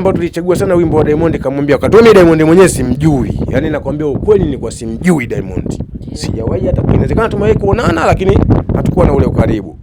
ambao tulichagua sana wimbo wa Diamond, kamwambia wakati Diamond mwenyewe simjui. Yaani nakwambia ukweli ni kwa simjui Diamond. Sijawahi hata inawezekana tumewahi kuonana lakini hatakuwa na ule ukaribu.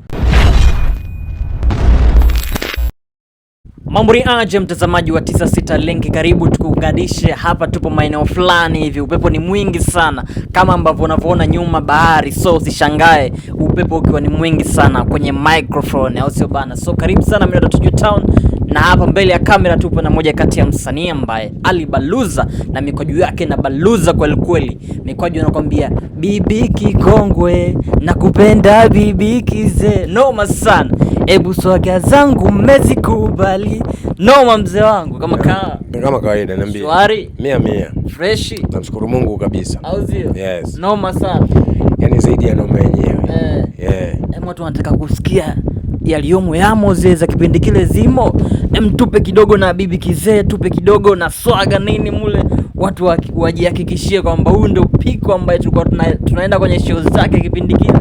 Mambo ni aje mtazamaji wa 96 Link, karibu tukuunganishe hapa. Tupo maeneo fulani hivi, upepo ni mwingi sana kama ambavyo unavyoona nyuma bahari, so usishangae upepo ukiwa ni mwingi sana kwenye microphone, au sio bana? So karibu sana Millard Tuju Town, na hapa mbele ya kamera tupo na moja kati ya msanii ambaye alibaluza na mikwaju yake na baluza kweli kweli. Mikwaju anakuambia bibi kikongwe nakupenda bibi kize, noma sana. Ebu swaga zangu mmezikubali, noma mzee wangu, kama kawaida niambie. Swari 100 fresh. Namshukuru Mungu kabisa. Au sio? Yes. Noma sana. Yaani zaidi ya noma yenyewe. Watu wanataka kusikia yaliyomo yamo zile za kipindi kile zimo. Tupe kidogo na bibi kizee, tupe kidogo na swaga nini mule. Watu wajihakikishie kwamba huyu ndio piko ambaye tulikuwa tunaenda kwenye show zake kipindi kile.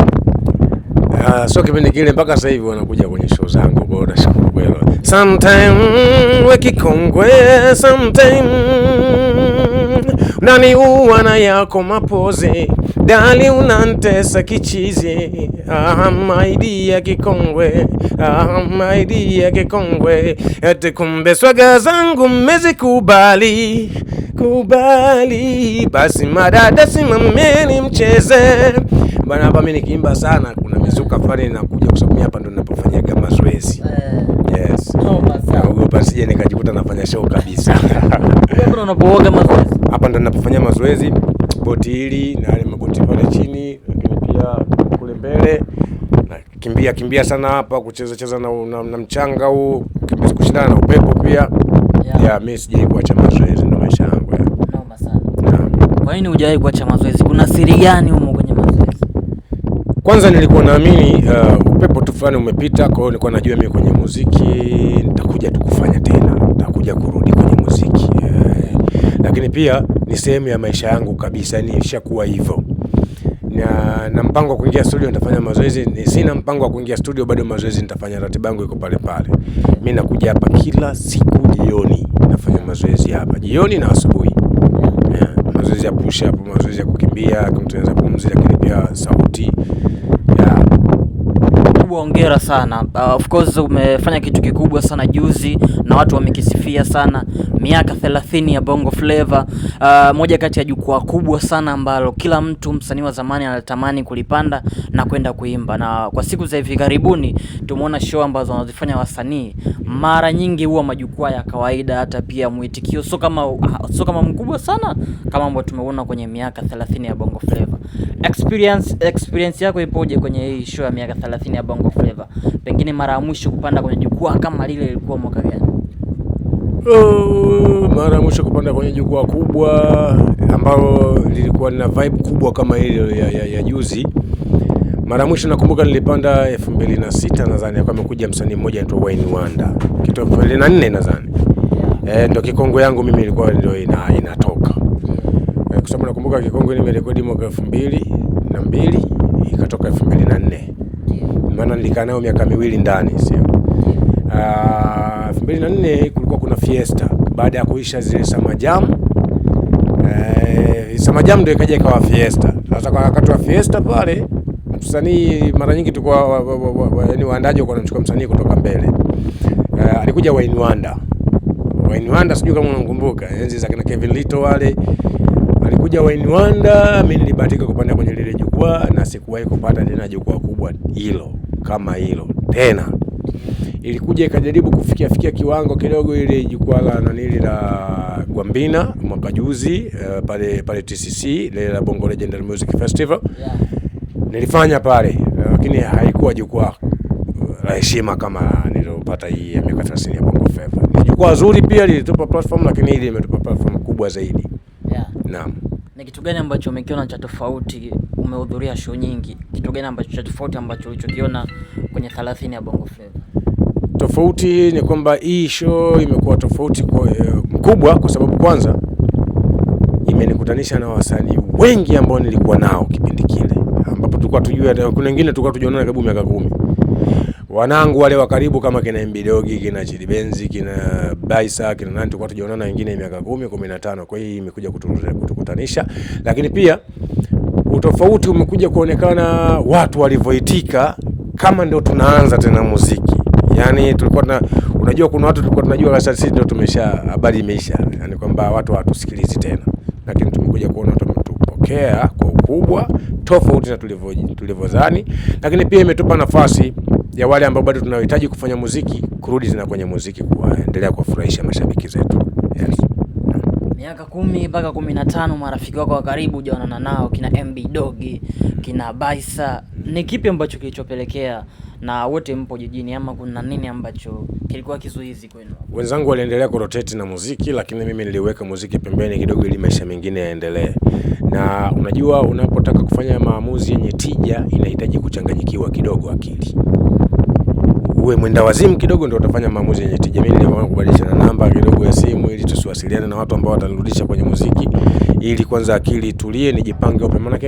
So kipindi kile mpaka sasa hivi wanakuja kwenye show zangu, kwa hiyo nashukuru kweli. Sometime wekikongwe, sometime nani uwana yako mapoze, dali unantesa kichizi. My dear kikongwe, my dear kikongwe, ete kumbe swaga zangu mmezikubali kubali, basi madada simameni mcheze bana. Hapa mimi nikiimba sana kuna mizuka fulani inakuja, kwa sababu hapa ndo ninapofanyaga mazoezi. Yes. Naogopa sije nikajikuta nafanya show kabisa. Hapo unapooga mazoezi. Hapa ndo ninapofanyia mazoezi, boti hili na yale magoti pale chini, lakini pia kule mbele na kimbia sana hapa, kucheza na mchanga huu, kushindana na upepo pia. Mimi sijai kuacha mazoezi, ndo maisha yangu. Noma sana. Kwa nini hujawahi kuacha mazoezi? Kuna siri gani humo kwenye mazoezi? Kwanza nilikuwa naamini upepo tu fulani umepita, kwa hiyo nilikuwa najua mimi kwenye muziki nitakuja tu kufanya tena, nitakuja kurudi kwenye muziki. Lakini pia ni sehemu ya maisha yangu kabisa, yani ishakuwa hivyo. Na mpango wa kuingia studio nitafanya mazoezi, sina mpango wa kuingia studio bado mazoezi nitafanya, ratiba yangu iko pale pale. Mimi nakuja hapa kila siku jioni, nafanya mazoezi hapa jioni na asubuhi. Mazoezi ya push up, mazoezi ya kukimbia, kumtengeneza pumzi, lakini pia sauti. Hongera sana. Of course umefanya kitu kikubwa sana juzi na watu wamekisifia sana. Miaka 30 ya Bongo Flava, moja kati ya jukwaa kubwa sana ambalo kila mtu msanii wa zamani anatamani kulipanda na kwenda kuimba. Na kwa siku za hivi karibuni tumeona show ambazo wanazifanya wasanii mara nyingi huwa majukwaa ya kawaida, hata pia muitikio sio kama mkubwa sana kama ambao tumeona kwenye miaka 30 ya Bongo Flava. Experience yako ipoje kwenye hii show ya miaka 30 ya Bongo Flava? Pengine mara ya mwisho kupanda kwenye jukwaa kama lile ilikuwa mwaka gani? Mara ya mwisho kupanda kwenye jukwaa kubwa ambalo lilikuwa lina vibe kubwa kama ile ya juzi. Mara ya mwisho nakumbuka nilipanda 2006 nadhani, kwa amekuja msanii mmoja anaitwa Wayne Wonder. Kitu 2004 nadhani. Ndio kikongwe yangu mimi ilikuwa ndio inatoka. Kwa sababu nakumbuka kikongwe nimerekodi mwaka 2002 ikatoka 2004. Maana nilikaa nayo miaka 2 ndani, sio? 2004 kulikuwa kuna fiesta baada ya kuisha zile Summer Jam. Summer Jam ndio ikaja ikawa fiesta. Sasa kwa wakati wa fiesta pale msanii mara nyingi tulikuwa yani waandaji walikuwa wanamchukua msanii kutoka mbele. Alikuja Wayne Wonder. Wayne Wonder sijui kama unakumbuka enzi za kina Kevin Little wale. Alikuja Wayne Wonder, mimi nilibahatika kupanda kwenye lile jukwaa na sikuwahi kupata tena jukwaa kubwa hilo kama hilo tena. Ilikuja ikajaribu kufikia kiwango kidogo ile jukwaa la nanili la Gwambina mwaka juzi, pale TCC ile la Bongo Legendary Music Festival. Nilifanya pale, lakini haikuwa jukwaa la heshima kama nilopata hii ya miaka 30 ya Bongo Flava. Ni jukwaa zuri pia, lilitupa platform, lakini hili limetupa platform kubwa zaidi. Naam. Ni kitu gani ambacho umekiona cha tofauti? Umehudhuria show nyingi, kitu gani ambacho cha tofauti ambacho ulichokiona kwenye 30 ya Bongo Flava? Tofauti ni kwamba hii show imekuwa tofauti kwa mkubwa, kwa sababu kwanza imenikutanisha na wasanii wengi ambao nilikuwa nao kipindi kile, ambapo tulikuwa tujua, kuna wengine tulikuwa tujaonana karibu miaka 10. wanangu wale wa karibu kama kina MB Dogi, kina Chidi Benzi, kina Baisa, kina nani, tulikuwa tujaonana wengine miaka 10, 15. Kwa hiyo imekuja kutukutanisha, lakini pia utofauti umekuja kuonekana watu walivyoitika kama ndio tunaanza tena muziki. Yani tulikuwa unajua kuna watu tulikuwa tunajua sasa ndio tumesha habari imeisha, yani kwamba watu hawatusikilizi tena, lakini tumekuja kuona watu wametupokea kwa ukubwa tofauti na tulivyozani, lakini pia imetupa nafasi ya wale ambao bado tunahitaji kufanya muziki kurudi tena kwenye muziki, kuendelea kuwafurahisha mashabiki zetu. Yes. Miaka 10 mpaka 15 marafiki wako wa karibu hujaonana nao, kina MB Dogi, kina Baisa, ni kipi ambacho kilichopelekea na wote mpo jijini, ama kuna nini ambacho kilikuwa kizuizi kwenu? Wenzangu waliendelea kurotate na muziki, lakini mimi niliweka muziki pembeni kidogo ili maisha mengine yaendelee. Na unajua unapotaka kufanya maamuzi yenye tija inahitaji kuchanganyikiwa kidogo akili. Uwe mwenda wazimu kidogo ndio utafanya maamuzi yenye tija. Mimi niliamua kubadilisha na namba kidogo ya simu ili tusiwasiliane na watu ambao watanirudisha kwenye muziki, ili kwanza akili tulie, nijipange upya. Maana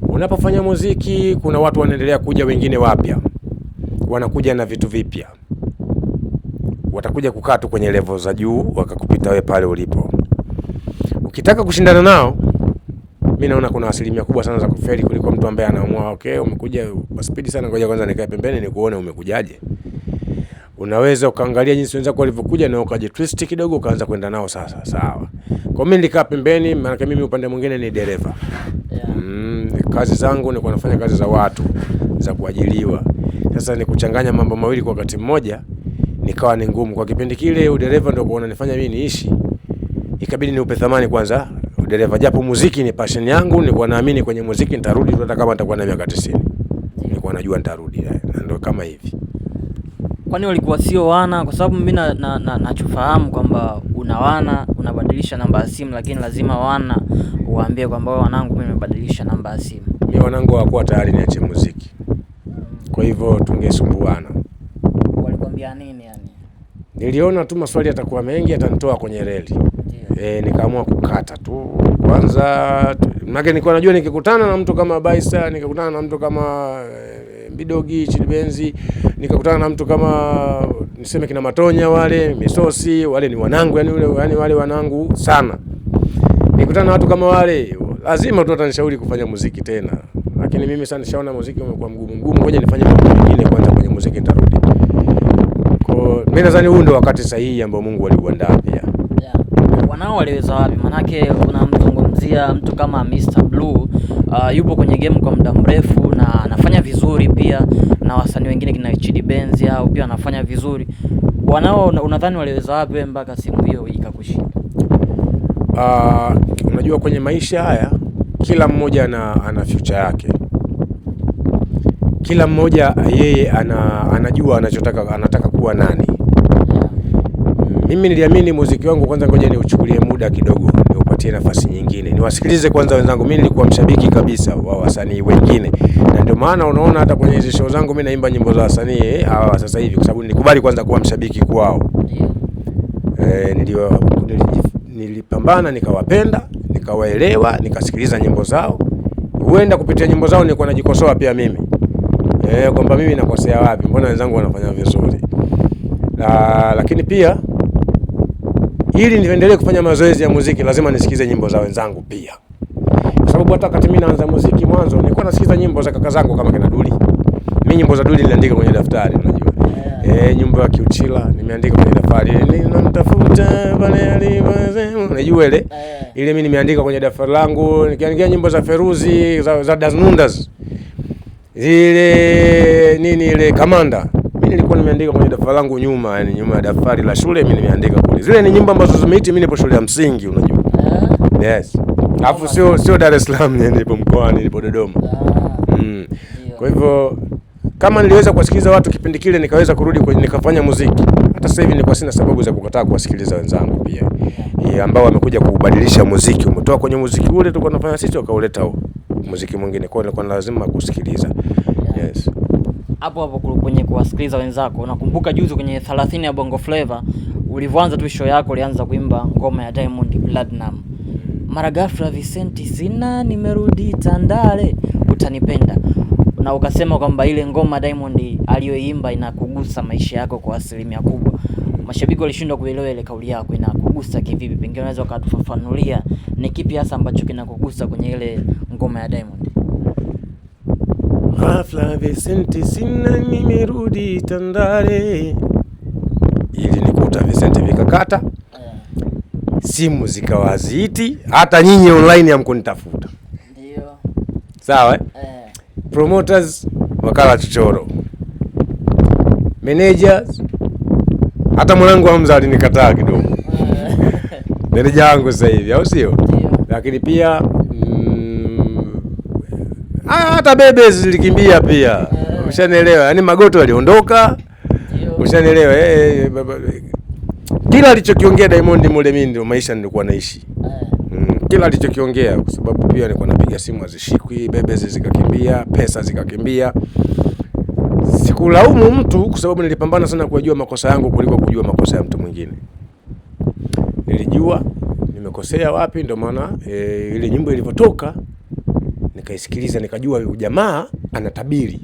unapofanya muziki kuna watu wanaendelea kuja, wengine wapya. Wanakuja na vitu vipya. Watakuja kukaa tu kwenye level za juu wakakupita wewe pale ulipo. Ukitaka kushindana nao, mimi naona kuna asilimia kubwa sana za kufeli kuliko mtu ambaye anaamua okay, umekuja kwa speed sana, ngoja kwanza nikae pembeni nikuone umekujaje. Unaweza ukaangalia jinsi wenzako walivyokuja na ukajitwist kidogo ukaanza kwenda nao sasa. Sawa. Kwa mimi nilikaa pembeni, maana mimi upande mwingine ni dereva. Kazi zangu ni nafanya kazi za watu za kuajiliwa. Sasa ni kuchanganya mambo mawili kwa wakati mmoja nikawa ni ngumu. Kwa kipindi kile udereva ndio kwa unanifanya mimi niishi. Ikabidi niupe thamani kwanza udereva, japo muziki ni passion yangu, nilikuwa naamini kwenye muziki nitarudi hata kama nitakuwa na miaka 90. Nilikuwa najua nitarudi, na ndio kama hivi. Kwani walikuwa sio wana? Kwa sababu mimi nachofahamu kwamba una wana, unabadilisha namba ya simu, lakini lazima wana uwaambie kwamba wanangu mimi nimebadilisha namba ya simu. Mimi wanangu hawakuwa tayari niache muziki. Kwa hivyo tungesumbuana. Walikwambia nini yani? Niliona tu maswali yatakuwa mengi, atanitoa kwenye reli. Nikaamua kukata tu. Kwanza maana nilikuwa najua nikikutana na mtu kama Baisa, nikakutana na mtu kama MB Dogi, Chidi Benzi, nikakutana na mtu kama niseme kina Matonya wale, Misosi, wale ni wanangu, yani wale wanangu sana. Nikutana na watu kama wale, lazima tu watanishauri kufanya muziki tena. Lakini mimi sasa nishaona muziki umekuwa mgumu, ngoja nifanye mambo mengine kwanza, kwenye muziki nitarudi. Kwa mimi nadhani huu ndio wakati sahihi ambao Mungu aliuandaa pia. Wanao waliweza wapi? Manake unamzungumzia mtu kama Mr. Blue, yupo kwenye game kwa muda mrefu na anafanya vizuri pia, na wasanii wengine kina Chidi Benzi au pia anafanya vizuri. Wanao unadhani waliweza wapi mpaka simu hiyo ikakushinda? Unajua kwenye maisha haya kila mmoja ana future yake. Kila mmoja yeye anajua anataka kuwa nani. Mimi niliamini muziki wangu kwanza, ngoja niuchukulie muda kidogo, niupatie nafasi nyingine, niwasikilize kwanza wenzangu. Mimi nilikuwa mshabiki kabisa wa wasanii wengine, na ndio maana unaona hata kwenye hizo show zangu mimi naimba nyimbo za wasanii hawa sasa hivi, kwa sababu nilikubali kwanza kuwa mshabiki kwao. Nilipambana, nikawapenda, nikawaelewa, nikasikiliza nyimbo zao. Huenda kupitia nyimbo zao nilikuwa najikosoa pia mimi, kwamba mimi nakosea wapi, mbona wenzangu wanafanya vizuri. Lakini pia ili niendelee kufanya mazoezi ya muziki lazima nisikize nyimbo za wenzangu pia. Kwa sababu hata wakati mimi naanza muziki mwanzo nilikuwa nasikiza nyimbo za kaka zangu kama kina Duli. Mimi nyimbo za Duli niliandika kwenye daftari, unajua. Nyimbo ya Kiuchila nimeandika kwenye daftari. Ninamtafuta pale alipo. Unajua ile? Ile mimi nimeandika kwenye daftari langu, nikiandika nyimbo za Feruzi, za Daznundas. Ile ile Kamanda. Mimi nilikuwa nimeandika kwenye daftari langu nyuma, yani nyuma ya daftari la shule mimi nimeandika kule. Zile ni nyimbo ambazo zimeiti mimi nipo shule ya msingi, unajua. Yes. Alafu sio Dar es Salaam, nipo mkoani, nipo Dodoma. Kwa hivyo kama niliweza kuwasikiliza watu kipindi kile nikaweza kurudi kwenye nikafanya muziki, hata sasa hivi nilikuwa sina sababu za kukataa kuwasikiliza wenzangu pia. Ambao wamekuja kubadilisha muziki, umetoka kwenye muziki ule tulikuwa tunafanya sisi wakauleta muziki mwingine, kwa hiyo nilikuwa lazima kusikiliza. Yes. Hapo kwenye kuwasikiliza wenzako, unakumbuka juzi kwenye 30 ya Bongo Flava ulivyoanza tu show yako ulianza kuimba ngoma ya Diamond Platinum, mara ghafla Vicenti sina nimerudi Tandale utanipenda. na ukasema kwamba ile ngoma Diamond aliyoimba inakugusa maisha yako kwa asilimia kubwa. Mashabiki walishindwa kuelewa ile kauli yako inakugusa kivipi? Pengine unaweza ukatufafanulia ni kipi hasa ambacho kinakugusa kwenye ile ngoma ya Diamond? Ghafla Vicente sina nimerudi Tandale. Ili nikuta Vicente vikakata. Simu zikawa ziti, hata nyinyi online hamkunitafuta. Ndio. Sawa Promoters wakala chochoro. Managers hata mwanangu Hamza alinikataa kidogo. Meneja wangu sasa hivi, au sio? Lakini pia hata bebe zilikimbia pia. Ushanielewa? Yaani Magoto aliondoka. Ushanielewa? Kila alichokiongea Diamond mule mimi ndio maisha nilikuwa naishi. Kila alichokiongea kwa sababu pia nilikuwa napiga simu hazishikwi, bebe zikakimbia, pesa zikakimbia. Sikulaumu mtu kwa sababu nilipambana sana kujua makosa yangu kuliko kujua makosa ya mtu mwingine. Nilijua nimekosea wapi, ndio maana ile nyimbo ilipotoka nikaisikiliza nikajua huyu jamaa anatabiri.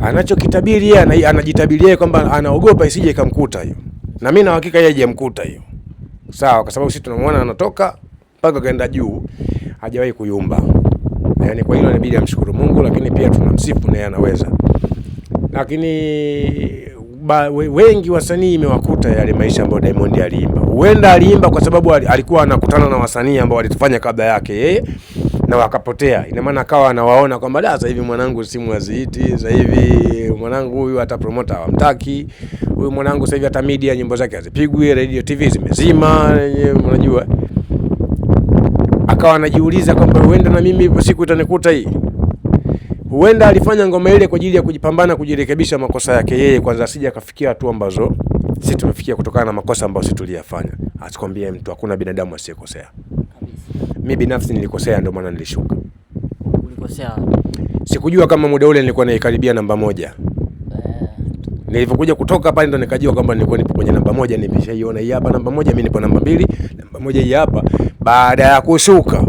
Anachokitabiri yeye anajitabiria kwamba anaogopa isije ikamkuta hiyo. Na mimi na hakika yeye hajamkuta hiyo. Sawa, kwa sababu sisi tunamwona anatoka mpaka kaenda juu, hajawahi kuyumba. Yaani kwa hilo inabidi amshukuru Mungu, lakini pia tunamsifu naye anaweza. Lakini wengi wasanii imewakuta yale maisha ambayo Diamond aliimba. Huenda aliimba kwa sababu alikuwa anakutana na wasanii ambao walitufanya kabla yake yeye na wakapotea. Ina maana akawa anawaona kwamba sasa hivi mwanangu simu haziiti, sasa hivi mwanangu huyu hata promoter hawamtaki. Huyu mwanangu sasa hivi hata media nyimbo zake hazipigwi, radio TV zimezima, unajua. Akawa anajiuliza kwamba huenda na mimi ipo siku itanikuta hii. Huenda alifanya ngoma ile kwa ajili ya kujipambana kujirekebisha makosa yake yeye kwanza asije akafikia hatua ambazo sisi tumefikia kutokana na makosa ambayo sisi tuliyafanya. Asikwambie mtu hakuna binadamu asiyekosea. Mimi binafsi nilikosea ndio maana nilishuka. Ulikosea? Sikujua kama muda ule nilikuwa naikaribia namba 1. Nilipokuja kutoka pale ndo nikajua kwamba nilikuwa nipo kwenye namba 1, nimeshaiona hii hapa namba 1, mimi nipo namba 2, namba 1 hii hapa. Baada ya kushuka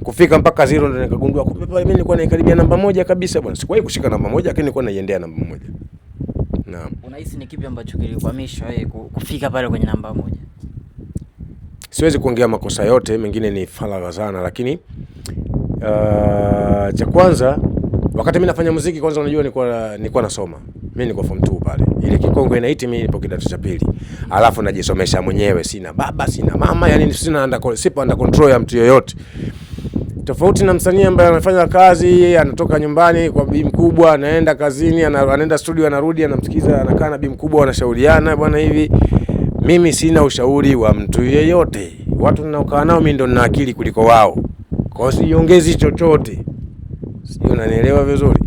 kufika mpaka 0 ndo nikagundua kumbe pale mimi nilikuwa naikaribia namba 1 kabisa bwana. Sikuwahi kushika namba 1 lakini nilikuwa naiendea namba 1. Naam. Unahisi ni kipi ambacho kilikwamisha wewe kufika pale kwenye namba 1? Siwezi kuongea makosa yote, mengine ni faragha sana, lakini cha kwanza wakati mimi nafanya muziki kwanza unajua nilikuwa nasoma. Mimi niko form 2 pale. Ile Kikongo inaiti mimi nipo kidato cha pili. Alafu najisomesha mwenyewe, sina baba, sina mama, yani sipo under control ya mtu yoyote. Tofauti na msanii ambaye anafanya kazi, anatoka nyumbani kwa bibi mkubwa, anaenda kazini, anaenda studio, anarudi, anamsikiza, anakaa na bibi mkubwa, wanashauriana bwana hivi. Mimi sina ushauri wa mtu yeyote. Watu ninaokaa nao mimi ndo nina akili kuliko wao. Kwa hiyo siongezi chochote. Sio, unanielewa vizuri.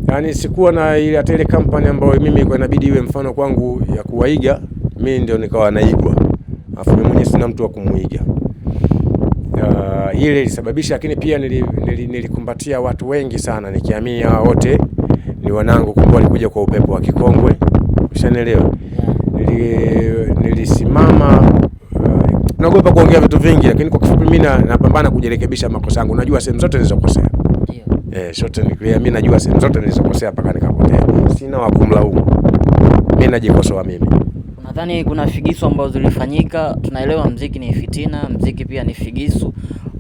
Yaani sikuwa na ile tele company ambayo mimi ilikuwa inabidi iwe mfano kwangu ya kuwaiga, mimi ndio nikawa naigwa. Alafu mimi mwenyewe sina mtu wa kumuiga. Ile ilisababisha, lakini pia nilikumbatia watu wengi sana nikiamini hao wote ni wanangu, kumbe walikuja kwa upepo wa Kikongwe. Ushanielewa? Nilisimama, naogopa kuongea vitu vingi, lakini kwa kifupi mimi napambana kujirekebisha makosa yangu. Najua sehemu zote nilizokosea. Shote mimi najua sehemu zote nilizokosea mpaka nikapotea. Sina wa kumlaumu. Mimi najikosoa mimi. Unadhani kuna figisu ambazo zilifanyika? Tunaelewa muziki ni fitina, muziki pia ni figisu.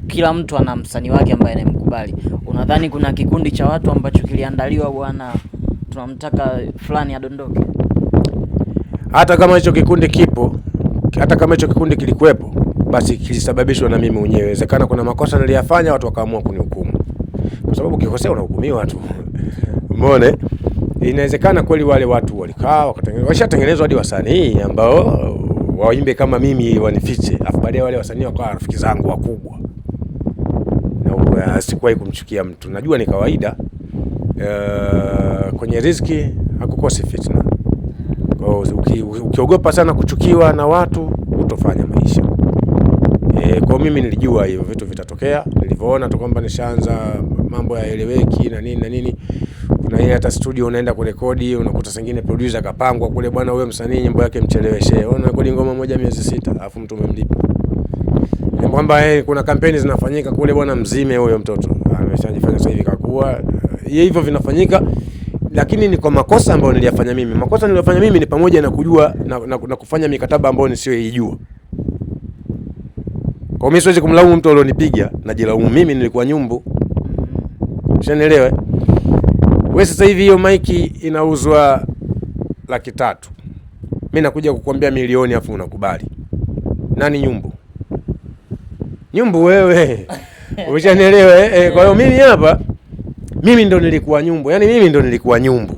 Kila mtu ana msanii wake ambaye anamkubali. Unadhani kuna kikundi cha watu ambacho kiliandaliwa bwana tunamtaka fulani adondoke? Hata kama hicho kikundi kipo, hata kama hicho kikundi kilikuwepo, basi kilisababishwa na mimi mwenyewe. Inawezekana kuna makosa niliyafanya watu wakaamua kunihukumu. Kwa sababu ukikosea unahukumiwa tu. Umeona? Inawezekana kweli wale watu walikaa washatengenezwa hadi wasanii ambao waimbe kama mimi wanifiche. Alafu baadaye wale wasanii wakawa rafiki zangu wakubwa. Na sikuwahi kumchukia mtu. Najua ni kawaida. Kwenye riziki hakukosi fitna. Ukiogopa sana kuchukiwa na watu utofanya maisha. Kwa mimi nilijua hivyo vitu vitatokea. Nilivyoona tu kwamba nishaanza mambo yaeleweki na nini. Kuna ile hata studio unaenda kurekodi, unakuta sengine producer kapangwa kule, bwana wewe msanii nyimbo yake mcheleweshe. Unarekodi ngoma moja miezi 6, alafu mtu umemlipa. Kwamba kuna kampeni zinafanyika kule, bwana mzime huyo mtoto. Ameshajifanya sasa hivi kakua, hivyo vinafanyika, lakini ni kwa makosa ambayo niliyafanya mimi. Makosa niliyofanya mimi ni pamoja na kujua na kufanya mikataba ambayo nisiyoijua. Kwa mimi siwezi kumlaumu mtu alionipiga, najilaumu mimi, nilikuwa nyumbu. Ushanielewa? Wewe sasa hivi hiyo maiki inauzwa 300,000. Mimi nakuja kukuambia milioni afu unakubali. Nani nyumbu? Nyumbu wewe. Ushanielewa? Kwa hiyo mimi hapa mimi ndo nilikuwa nyumbu. Yaani mimi ndo nilikuwa nyumbu.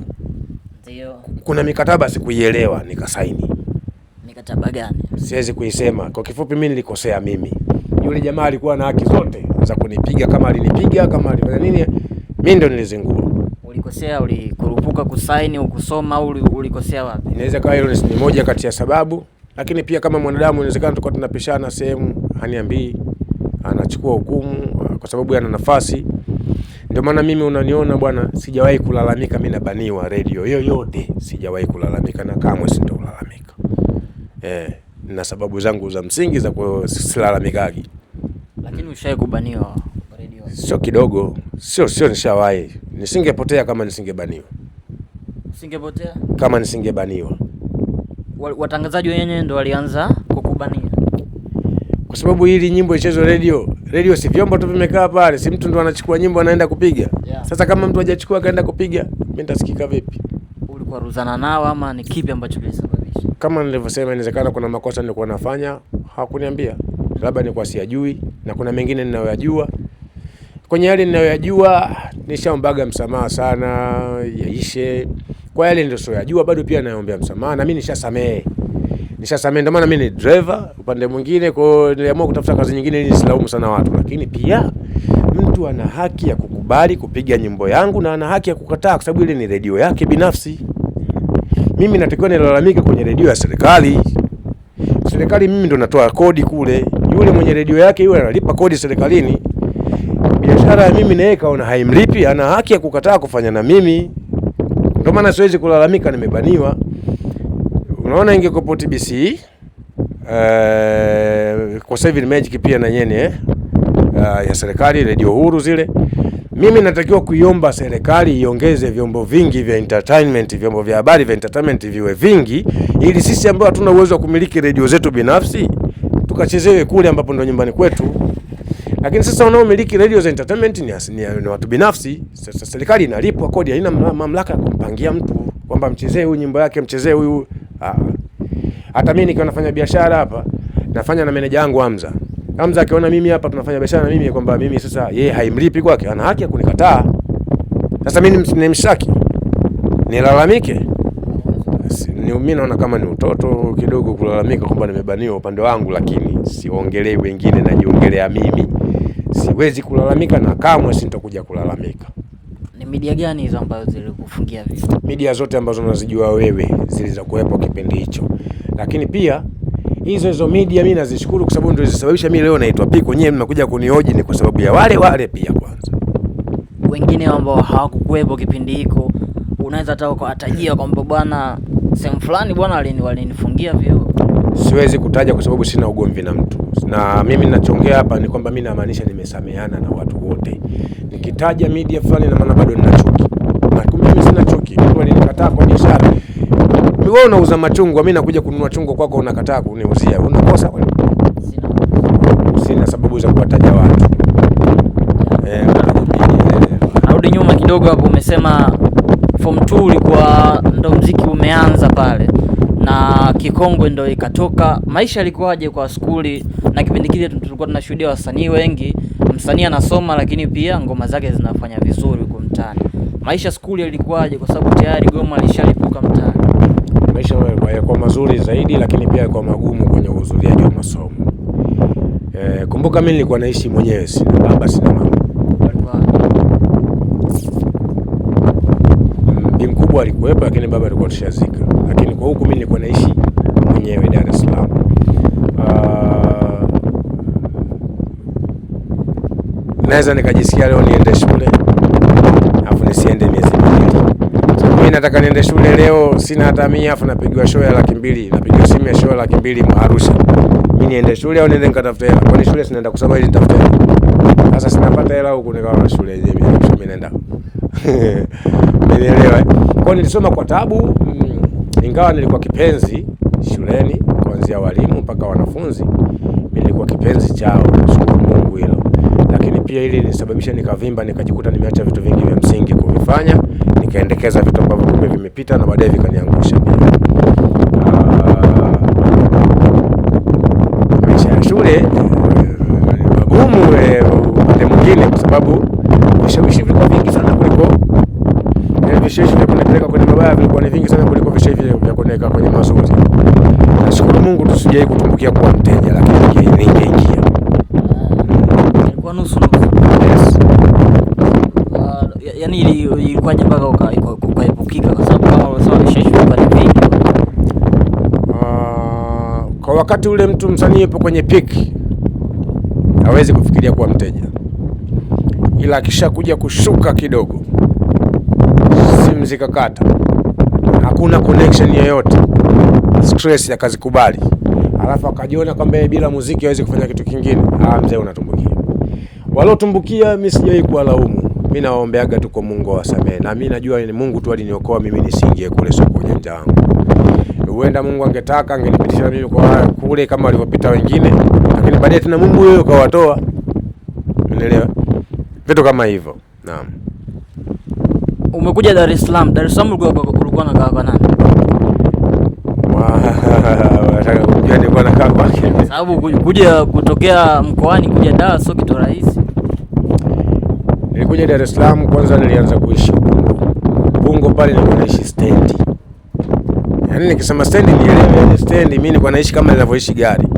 Ndio. Kuna mikataba sikuielewa nikasaini. Mikataba gani? Siwezi kuisema. Kwa kifupi mimi nilikosea mimi. Yule jamaa alikuwa na haki zote za kunipiga, kama alinipiga, kama alifanya nini, mimi ndo nilizingua. Ulikosea, ulikurupuka kusaini, ukusoma au ulikosea wapi? Inaweza kawa hilo ni moja kati ya sababu, lakini pia kama mwanadamu inawezekana tulikuwa tunapishana sehemu, haniambii, anachukua hukumu kwa sababu ana nafasi. Ndio maana mimi unaniona bwana, sijawahi kulalamika mimi nabaniwa radio yoyote, sijawahi kulalamika na kamwe sitolalamika. Na sababu zangu za msingi za kusilalamikagi. Lakini ushawahi kubaniwa radio? Sio kidogo, sio nishawahi. Nisingepotea kama nisingebaniwa. Usingepotea? Kama nisingebaniwa. Watangazaji wenyewe ndio walianza kukubania. Kwa sababu hili nyimbo ichezwe radio si vyombo tu vimekaa pale, si mtu ndo anachukua nyimbo anaenda kupiga. Yeah. Sasa kama mtu hajachukua kaenda kupiga, mimi nitasikika vipi? Ulikuwa ruzana nao ama ni kipi ambacho kilisababisha? Kama nilivyosema, inawezekana kuna makosa nilikuwa nafanya, hawakuniambia. Labda nilikuwa siyajui na kuna mengine ninayoyajua. Kwenye yale ninayoyajua nishaombaga msamaha sana, yaishe. Kwa yale ndio siyajua bado pia naomba msamaha na mimi nishasamehe. Ndio maana mimi ni driver upande mwingine, kwa niliamua kutafuta kazi nyingine ili nisilaumu sana watu. Lakini pia mtu ana haki ya kukubali kupiga nyimbo yangu na ana haki ya kukataa kwa sababu ile ni redio yake binafsi. Mimi natakiwa nilalamike kwenye redio ya serikali. Serikali mimi ndo natoa kodi kule. Yule mwenye redio yake yule analipa kodi serikalini. Biashara ya mimi na yeye kaona haimlipi, ana haki ya kukataa kufanya na mimi. Ndio maana siwezi kulalamika nimebaniwa. Unaona ingekuwa TBC kwa sasa hivi ni Magic pia na nyene ya serikali, redio huru zile. Mimi natakiwa kuiomba serikali iongeze vyombo vingi vya entertainment, vyombo vya habari vya entertainment viwe vingi, ili sisi ambao hatuna uwezo wa kumiliki redio zetu binafsi tukachezewe kule ambapo ndo nyumbani kwetu. Lakini sasa wanaomiliki radio za entertainment ni watu binafsi. Sasa serikali inalipwa kodi, haina mamlaka ya kumpangia mtu kwamba mchezee huyu nyimbo yake, mchezee huyu. Hata mimi nikiwa nafanya biashara hapa, nafanya na meneja wangu Hamza. Hamza akiona mimi hapa tunafanya biashara na mimi kwamba mimi sasa yeye haimlipi kwake, ana haki ya kunikataa. Sasa mimi nimshaki, nilalamike? Mimi naona kama ni utoto kidogo kulalamika kwamba nimebaniwa upande wangu, lakini siongelee wengine, najiongelea mimi. Siwezi kulalamika na kamwe sitakuja kulalamika. Ni media gani hizo ambazo zilikufungia vitu? Media zote ambazo unazijua wewe zilizokuwepo kipindi hicho. Lakini pia hizo media mimi nazishukuru kwa sababu ndio zilisababisha mimi leo naitwa Piko. Nyewe mnakuja kunihoji ni kwa sababu ya wale pia kwanza. Wengine ambao hawakukuwepo kipindi hiko, unaweza hata kuwatajia kwamba bwana sehemu fulani bwana walinifungia vio. Siwezi kutaja kwa sababu sina ugomvi na mtu. Na mimi ninachoongea hapa ni kwamba mimi namaanisha nimesameheana na watu wote. Nikitaja media fulani na maana bado nina chuki. Na kumbe mimi sina chuki. Mtu alinikataa kwa biashara. Wewe unauza machungwa, mimi nakuja kununua chungwa kwako unakataa kuniuzia. Unakosa kwani? Sina sababu za kuwataja watu. Narudi nyuma kidogo hapo, umesema form 2 ulikuwa ndo muziki umeanza pale na Kikongwe ndo ikatoka. Maisha yalikuwaje kwa skuli? Na kipindi kile tulikuwa tunashuhudia wasanii wengi, msanii anasoma lakini pia ngoma zake zinafanya vizuri huko mtaani. Maisha skuli yalikuwaje kwa sababu tayari goma lishalipuka mtaani? Maisha yalikuwa mazuri zaidi, lakini pia yalikuwa magumu kwenye uhudhuriaji wa masomo. Kumbuka mimi nilikuwa naishi mwenyewe, sina baba sina mama. Bi mkubwa alikuwepo lakini baba alikuwa tushazika. Lakini kwa huku mimi nilikuwa naishi mwenyewe Dar es Salaam. Naweza nikajisikia leo niende shule afu nisiende miezi miwili. Mimi nataka niende shule leo, sina hata 100 afu napigiwa show ya 200,000, napigiwa simu ya show ya 200,000 Arusha. Mimi niende shule au niende nikatafuta hela? Kwani shule sinaenda kusoma ili nitafute hela? Sasa sinapata hela huko nikawa na shule yenyewe mimi naenda. Umenielewa? Kwa nilisoma kwa tabu, ingawa nilikuwa kipenzi shuleni kuanzia walimu mpaka wanafunzi. Nilikuwa kipenzi chao, nashukuru Mungu hilo. Lakini pia ili nisababisha nikavimba, nikajikuta nimeacha vitu vingi vya msingi kuvifanya, nikaendekeza vitu ambavyo kumbe vimepita na baadaye vikaniangusha pia. Maisha ya shule magumu upande mwingine, kwa sababu vishawishi vilikuwa vingi sana kuliko vishawishi vya kunipeleka kwenye mabaya, vilikuwa ni vingi sana kuliko vishawishi vya kunipeleka kwenye mazuri. Nashukuru Mungu tusijai kutumbukia kuwa mteja, lakini ningeingia. Ilikuwa nusu. Yes. Yaani ilikuwa mpaka ukaepukika kwa sababu kama unasema vishawishi vilikuwa ni vingi. Kwa wakati ule mtu msanii yupo kwenye peak, hawezi kufikiria kuwa mteja. Ila akishakuja kushuka kidogo, simu zikakata, hakuna connection yoyote, stress akazikubali, alafu akajiona kwamba bila muziki hawezi kufanya kitu kingine, mzee unatumbukia. Waliotumbukia mimi sijawahi kuwalaumu. Mimi nawaombeaga tu kwa Mungu awasamehe. Na mimi najua ni Mungu tu aliniokoa mimi nisiingie kule soko ujanja wangu. Huenda Mungu angetaka angenipitisha mimi kwa kule kama walivyopita wengine, lakini baadaye tena Mungu yeye kawatoa. Umeelewa? Vitu kama hivyo. Naam. Umekuja Dar es Salaam. Dar es Salaam ulikuwa unakaa kwa nani? Nataka kujua nilikuwa nakaa kwake. Sababu kuja kutokea mkoani kuja Dar sio kitu rahisi. Nilikuja Dar es Salaam, kwanza nilianza kuishi Ubungo pale, nilikuwa naishi stendi. Yaani nikisema stendi nielewe stendi, mimi nilikuwa naishi kama ninavyoishi gari.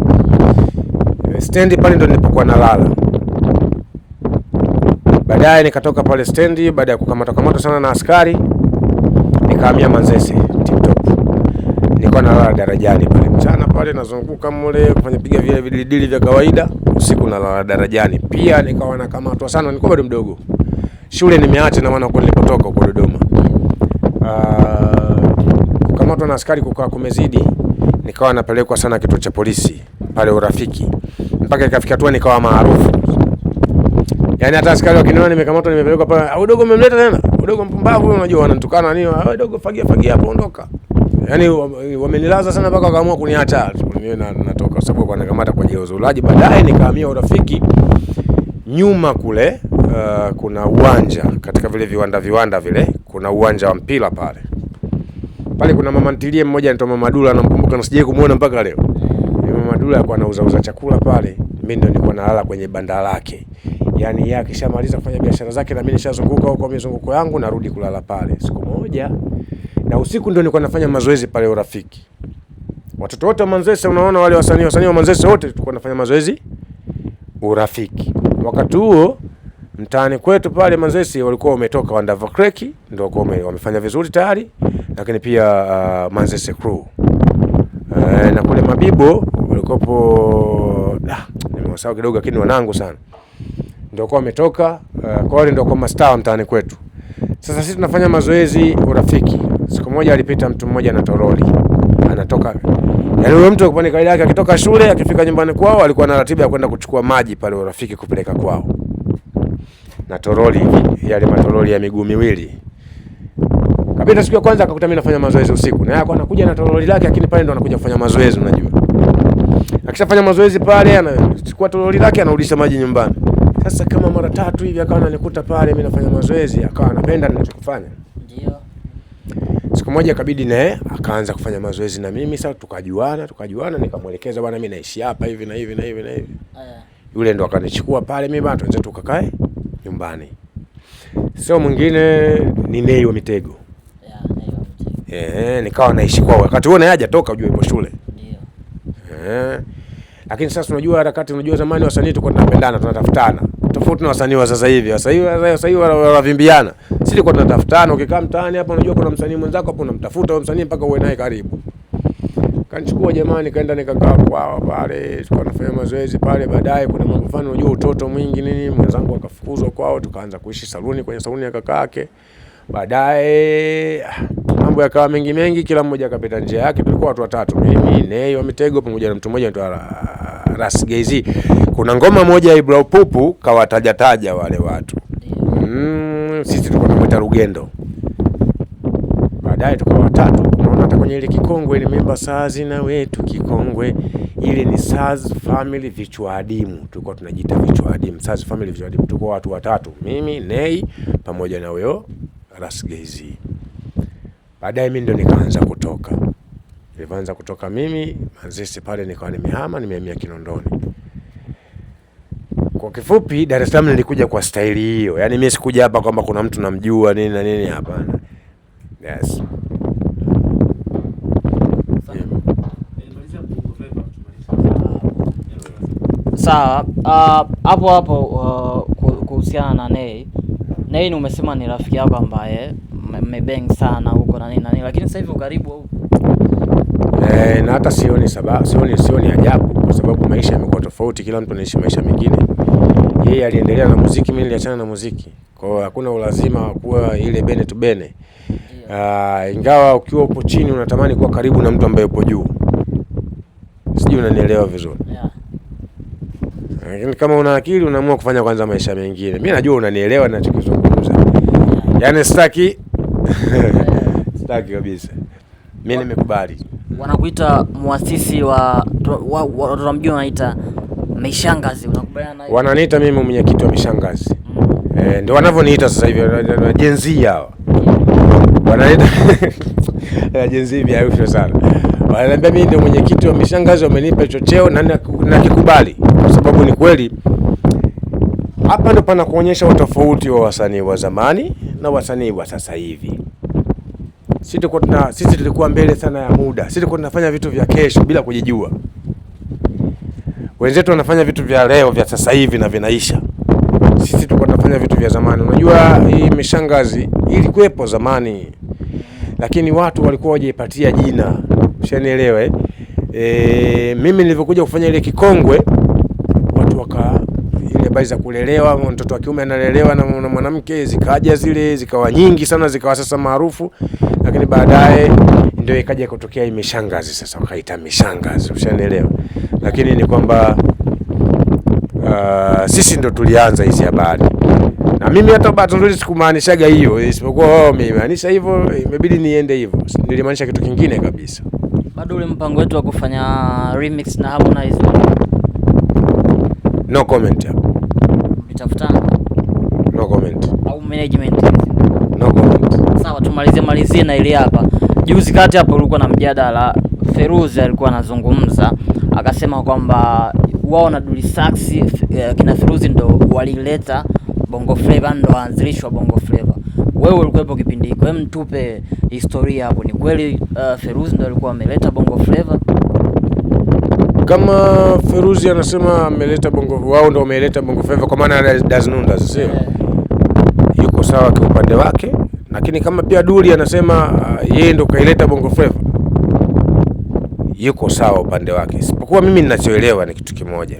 Stendi pale ndo nilipokuwa nalala. Baadaye nikatoka pale stendi baada ya kukamata sana na askari, nikahamia Manzese TikTok. Nilikuwa nalala darajani pale mchana pale nazunguka mule kufanya piga vile vidili vya kawaida, usiku nalala darajani. Pia nikawa nakamatwa sana, nilikuwa bado mdogo. Shule nimeacha na maana huko nilipotoka huko Dodoma. Kukamatwa na askari kukaa kumezidi, nikawa napelekwa sana kituo cha polisi pale Urafiki. Mpaka ikafikia tu nikawa maarufu. Yaani hata askari wakiniona nimekamatwa nimepelekwa pale, udogo umemleta tena? Udogo mpumbavu, unajua wananitukana nini? Udogo fagia hapo ondoka. Yaani wamenilaza sana mpaka wakaamua kuniacha. Mimi natoka kwa sababu wanakamata kwa jeo zulaji. Baadaye nikahamia Urafiki. Nyuma kule kuna uwanja, katika vile viwanda vile kuna uwanja wa mpira pale. Pale kuna mama ntilie mmoja anaitwa Mama Dula, namkumbuka na sijai kumuona mpaka leo. Mama Dula alikuwa anauza chakula pale. Mimi ndio nilikuwa nalala kwenye banda lake. Yaani yeye akishamaliza kufanya biashara zake na mimi nishazunguka huko mizunguko yangu, narudi kulala pale. Siku moja na usiku ndio nilikuwa nafanya mazoezi pale Urafiki. Watoto wote wa Manzese, unaona wale wasanii wa Manzese wote tulikuwa tunafanya mazoezi Urafiki. Wakati huo mtaani kwetu pale Manzese walikuwa wametoka Wandava Creek, ndio wamefanya vizuri tayari, lakini pia Manzese Crew. Na kule Mabibo walikopo nimewasahau kidogo, lakini wanangu sana ndio kwa wametoka, kwa wale ndio kwa mastaa mtaani kwetu. Sasa sisi tunafanya mazoezi Urafiki. Siku moja alipita mtu mmoja na toroli. Anatoka. Yaani huyo mtu kwa kawaida yake akitoka shule akifika nyumbani kwao alikuwa na ratiba ya kwenda kuchukua maji pale Urafiki kupeleka kwao. Na toroli hivi, yale matoroli ya miguu miwili. Kabla siku ya kwanza akakuta mimi nafanya mazoezi usiku. Na yeye alikuwa anakuja na toroli lake, lakini pale ndo anakuja kufanya mazoezi, unajua. Akishafanya mazoezi pale anachukua toroli lake anarudisha maji nyumbani. Sasa kama mara 3 hivi akawa ananikuta pale mimi nafanya mazoezi, akawa anapenda ninachokifanya. Ndio. Siku moja kabidi naye akaanza kufanya mazoezi na mimi, sasa tukajuana, nikamwelekeza bwana, mimi naishi hapa hivi na hivi. Yule ndo akanichukua pale, mimi bwana tuanze tukakae nyumbani. Sio mwingine ni Nei wa Mitego. Nikawa naishi kwao. Wakati huo naye hajatoka, ujue ipo shule. Ndio. Lakini sasa unajua harakati, unajua zamani wasanii tulikuwa tunapendana, tunatafutana. Tofauti na wasanii wa sasa hivi. Sasa hivi wanavimbiana. Sisi tulikuwa tunatafutana, ukikaa mtaani hapa unajua kuna msanii mwenzako hapo unamtafuta huyo msanii mpaka uwe naye karibu. Kanichukua jamani, kaenda nikakaa kwao pale, tulikuwa tunafanya mazoezi pale. Baadaye kuna mambo fulani, unajua utoto mwingi nini, mwenzangu akafukuzwa kwao, tukaanza kuishi saluni, kwenye saluni ya kaka yake. Baadaye mambo yakawa mengi, kila mmoja akapita njia yake. Tulikuwa watu watatu, mimi, Nei wa Mitego pamoja na mtu mmoja anaitwa Rasgezi. Kuna ngoma moja Ibra Pupu kawataja wale watu. sisi tulikuwa tunamuita Rugendo. Baadaye tukawa watatu. Unaona hata kwenye ile Kikongwe nimeimba Sazi na wetu Kikongwe, ile ni Sazi Family Vichwa Adimu. Tulikuwa tunajiita Vichwa Adimu, Sazi Family Vichwa Adimu. Tulikuwa watu watatu, mimi, Nei pamoja na huyo Rasgezi. Baadaye mimi ndo nikaanza kutoka. Nilianza kutoka mimi Manzese pale, nikawa nimehamia Kinondoni. Kwa kifupi, Dar es Salaam nilikuja kwa staili hiyo. Yaani mimi sikuja hapa kwamba kuna mtu namjua nini na nini, hapana. Yes. Sawa. Hapo kuhusiana na Nei. Nei umesema ni rafiki yako ambaye mmebang sana huko na nini, lakini sasa hivi ukaribu huko. Na hata sioni ajabu, kwa sababu maisha yamekuwa tofauti, kila mtu anaishi maisha mengine. Yeye aliendelea na muziki, mimi niliachana na muziki. Kwa hiyo hakuna ulazima wa kuwa ile bene tu bene. Ingawa ukiwa upo chini unatamani kuwa karibu na mtu ambaye upo juu. Sijui unanielewa vizuri. Lakini kama una akili unaamua kufanya kwanza maisha mengine. Mimi najua unanielewa ninachokizungumza. Yaani sitaki kabisa. Mimi nimekubali. Wanakuita muasisi wa tunamjua wanaita Mishangazi, unakubaliana nayo? Wananiita mimi mwenyekiti wa Mishangazi. Ndio wanavyoniita sasa hivi Gen Z hao. Wananiita Gen Z biausho sana. Wananiambia mimi ndio mwenyekiti wa Mishangazi, wamenipa chocheo na nakikubali, kwa sababu ni kweli hapa ndo pana kuonyesha utofauti wa wasanii wa zamani na wasanii wa sasa hivi. Sisi tulikuwa mbele sana ya muda. Sisi tulikuwa tunafanya vitu vya kesho bila kujijua. Wenzetu wanafanya vitu vya leo vya sasa hivi na vinaisha. Sisi tulikuwa tunafanya vitu vya zamani. Unajua hii Mishangazi ilikuwepo zamani, lakini watu walikuwa hawajaipatia jina. Ushanielewa mimi nilivyokuja kufanya ile Kikongwe, watu ile habari za kulelewa, mtoto wa kiume analelewa na mwanamke, zikaja zile zikawa nyingi sana, zikawa sasa maarufu. Lakini baadaye ndio ikaja kutokea hii Mishangazi, sasa wakaita Mishangazi. Ushanielewa? Lakini ni kwamba sisi ndo tulianza hizi habari. Na mimi hata baada ndio sikumaanishaga hiyo, isipokuwa wao wamemaanisha hivyo, imebidi niende hivyo. Nilimaanisha kitu kingine kabisa. Bado ule mpango wetu wa kufanya remix na Harmonize, no comment hapo. Mtafutana? No comment. Au management? No comment. Sawa, tumalizie na ile hapa. Juzi kati hapo ulikuwa na mjadala, Feruzi alikuwa anazungumza, akasema kwamba wao na Dully Sax kina Feruzi ndo walileta Bongo Flava, ndo waanzilishwa Bongo Flava. Wewe ulikuwepo kipindi hiko, hem tupe historia hapo. Ni kweli Feruzi ndo alikuwa ameleta Bongo Flava? Kama Feruzi anasema ameleta wao ndo wameleta Bongo Flava kwa maana Daznunda, sio? Yuko sawa kwa upande wake, lakini kama pia Dully anasema yeye ndo kaileta Bongo Flava, yuko sawa upande wake. Isipokuwa mimi ninachoelewa ni kitu kimoja.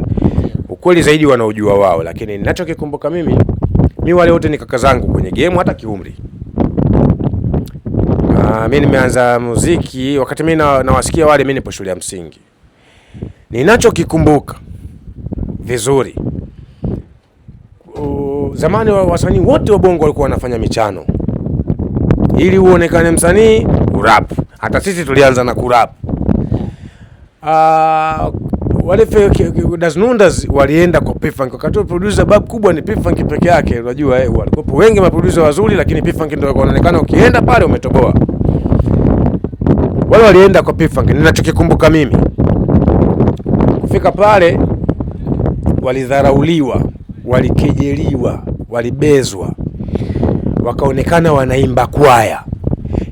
Ukweli zaidi wanaojua wao, lakini ninachokikumbuka mimi wale wote ni kaka zangu kwenye game hata kiumri. Mimi nimeanza muziki wakati mimi nawasikia wale, mimi nipo shule ya msingi. Ninachokikumbuka vizuri, zamani wasanii wote wa Bongo walikuwa wanafanya michano ili uonekane msanii urap. Hata sisi tulianza na kurap. Wale Daznunda walienda kwa P-Funk. Wakati producer bab kubwa ni P-Funk peke yake, unajua walikuwa wengi maproducer wazuri, lakini P-Funk ndio wanaonekana ukienda pale umetoboa. Wale walienda kwa P-Funk. Ninachokikumbuka mimi, kufika pale walidharauliwa, walikejeliwa, walibezwa, wakaonekana wanaimba kwaya.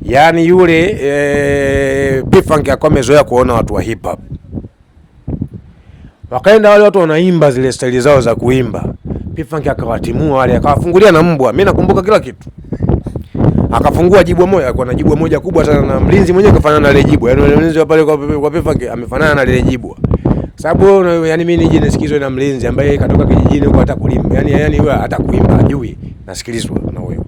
Yaani yule P-Funk akawa amezoea kuona watu wa hip hop. Wakaenda wale watu wanaimba zile style zao za kuimba. P-Funk akawatimua wale, akawafungulia na mbwa. Mimi nakumbuka kila kitu. Akafungua jibwa moja, alikuwa na jibwa moja kubwa sana, na mlinzi mwenyewe kafanana na ile jibwa. Yaani mlinzi wa pale kwa P-Funk amefanana na ile jibwa. Sababu yaani mimi nije nisikizwe na mlinzi ambaye katoka kijijini huko hata kulima. Yaani wewe hata kuimba hajui, nasikilizwa na huyo.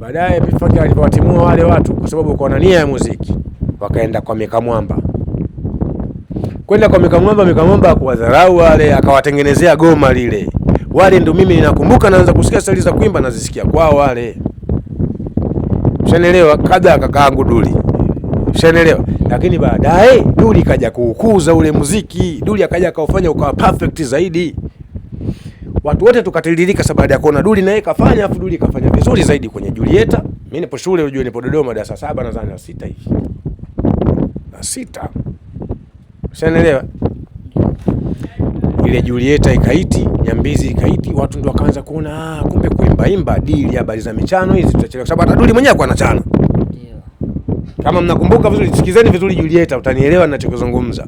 Baadaye P-Funk alipowatimua wale watu kwa sababu kwa nia ya muziki, wakaenda kwa Mikamwamba. Kwenda kwa Mikamwamba kuwadharau wale, akawatengenezea goma lile. Wale ndio mimi ninakumbuka naanza kusikia staili za kuimba nazisikia kwao wale. Ushaelewa, kabla kakaangu Duli. Ushaelewa? Lakini baadaye Duli kaja kuukuza ule muziki. Duli akaja akaufanya ukawa perfect zaidi. Watu wote tukatiririka sababu baada ya kuona Duli naye kafanya, afu Duli kafanya vizuri zaidi kwenye Julieta. Mimi nipo shule, unajua nipo Dodoma darasa 7 nadhani na 6 hivi. Na 6. Ushaelewa? Ile Julieta ikaiti, Nyambizi ikaiti, watu ndio wakaanza kuona kumbe kuimba Dili habari za michano hizi tutachelewa, sababu hata Duli mwenyewe alikuwa anachana. Ndio. Kama mnakumbuka vizuri, sikizeni vizuri Julieta utanielewa ninachozungumza.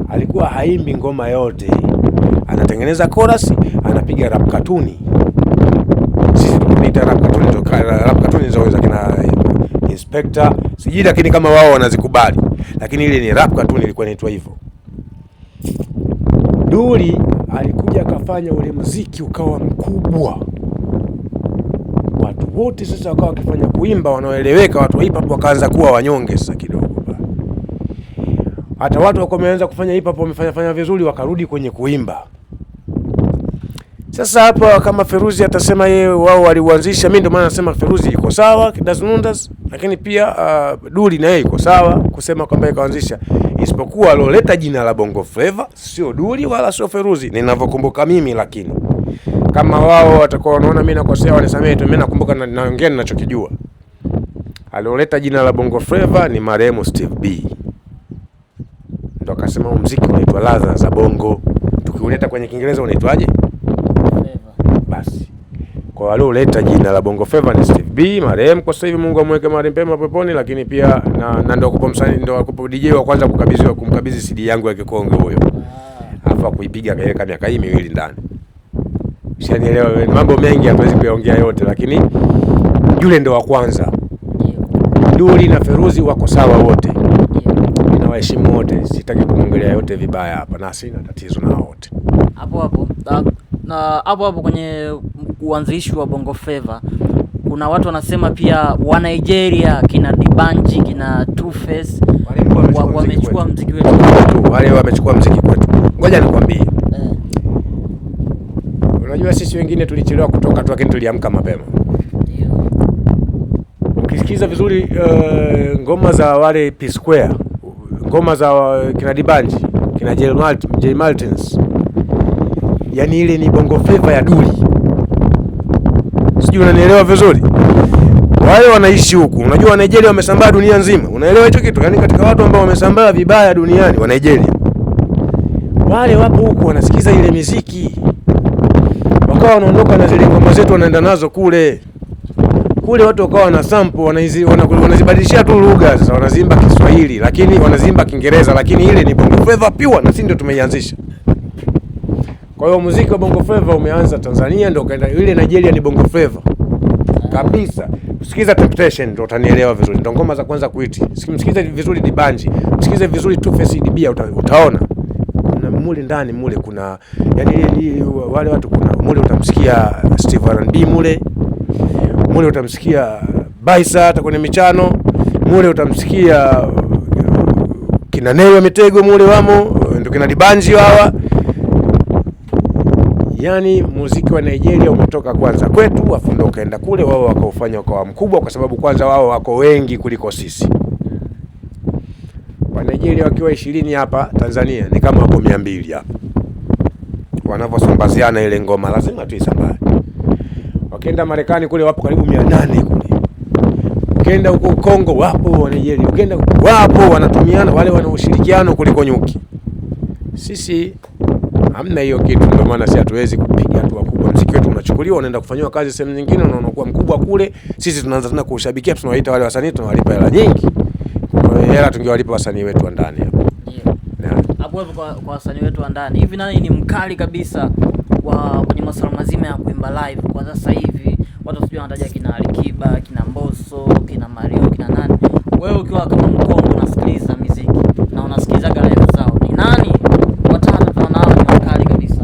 Alikuwa haimbi ngoma yote. Anatengeneza chorus, anapiga rap katuni. Sisi tunaita rap katuni, rap katuni zaweza kina Inspector, sijui lakini kama wao wanazikubali. Lakini ile ni rap katuni ilikuwa inaitwa hivyo. Duli alikuja akafanya ule muziki ukawa mkubwa. Watu wote sasa wakawa wakifanya kuimba wanaoeleweka, watu wa hip hop wakaanza kuwa wanyonge sasa kidogo. Hata watu wako wameanza kufanya hip hop wamefanya vizuri wakarudi kwenye kuimba. Sasa hapa kama Feruzi atasema yeye wao waliuanzisha, mimi ndio maana nasema Feruzi iko sawa Kidasunundas, lakini pia Duli na yeye iko sawa kusema kwamba ikaanzisha, isipokuwa aloleta jina la Bongo Flava sio Duli wala sio Feruzi ninavyokumbuka mimi. Lakini kama wao watakuwa wanaona mimi nakosea wanisamehe tu, mimi nakumbuka naongea ninachokijua. Aloleta jina la Bongo Flava ni marehemu Steve B. Ndio akasema muziki unaitwa ladha za bongo, tukiuleta kwenye Kiingereza unaitwaje? Basi kwa wale uleta jina la Bongo Flava ni Steve B marehemu kwa sasa hivi, Mungu amweke mahali pema peponi. Lakini pia na ndio kupo msanii, ndio kupo DJ wa kwanza kumkabidhi CD yangu ya Kikonge huyo, afa kuipiga kaeka miaka hii miwili ndani. Ushanielewa? Mambo mengi hatuwezi kuyaongea yote, lakini yule ndio wa kwanza. Duli na Feruzi wako sawa wote, ninawaheshimu wote, sitaki kuongelea yote vibaya hapa na sina tatizo na wote. Hapo kwenye uanzishi wa Bongo Flava kuna watu wanasema pia wa Nigeria kina Dibanji kina Two Face wamechukua muziki wetu. Wale wamechukua muziki kwetu. Ngoja nikwambie. Unajua sisi wengine tulichelewa kutoka tu, lakini tuliamka mapema. Ndio. Ukisikiza vizuri ngoma za wale P Square, ngoma za kina Dibanji, kina J Martins, yani ile ni Bongo Flava ya Duli. Sijui unanielewa vizuri. Wale wanaishi huku. Unajua wa Nigeria wamesambaa dunia nzima. Unaelewa hicho kitu? Yaani katika watu ambao wamesambaa vibaya duniani wa Nigeria. Wale wapo huku wanasikiza ile muziki. Wakawa wanaondoka na zile ngoma zetu wanaenda nazo kule. Kule watu wakawa wana sample, wanazibadilishia tu lugha. Sasa wanazimba Kiswahili, lakini wanazimba Kiingereza, lakini ile ni Bongo Flava pure na sisi ndio tumeianzisha. Kwa hiyo muziki wa Bongo Flava umeanza Tanzania, ndio kaenda ile Nigeria ni Bongo Flava kabisa. Sikiza Temptation ndio utanielewa vizuri. Ndio ngoma za kwanza kuiti. Msikize vizuri Dibanji, msikize vizuri Two Face DB utaona. Kuna mule ndani mule kuna yani wale watu, kuna mule utamsikia Steve R&B mule utamsikia Baisa hata kwenye michano, mule utamsikia kina Neyo Mitego mule wamo, ndio kina Dibanji hawa. Yani muziki wa Nigeria umetoka kwanza kwetu, afu ndio kaenda kule, wao wakaufanya ukawa mkubwa kwa sababu kwanza wao wako wengi kuliko sisi. Wa Nigeria wakiwa 20 hapa Tanzania ni kama wako 200 hapa. Wanavyosambaziana ile ngoma lazima tuisambaze. Wakienda Marekani kule wapo karibu 800 kule. Ukienda huko Kongo wapo wa Nigeria, ukienda wapo wanatumiana, wale wana ushirikiano kuliko nyuki. Sisi hamna hiyo kitu, ndio maana sisi hatuwezi kupiga hatua kubwa. Muziki wetu unachukuliwa unaenda kufanywa kazi sehemu nyingine na unakuwa mkubwa kule. Sisi tunaanza tena kuushabikia, tunawaita wale wasanii, tunawalipa hela nyingi. Hela tungewalipa wasanii wetu wa ndani hapo. Hapo kwa wasanii wetu wa ndani. Hivi nani ni mkali kabisa kwenye masuala mazima ya kuimba live kwa sasa hivi? Watu sijui wanataja kina Alikiba, kina Mbosso, kina Mario, kina nani. Wewe ukiwa kama Mkongo unasikiliza muziki na unasikiliza live zao, ni nani watano tunao mkali kabisa?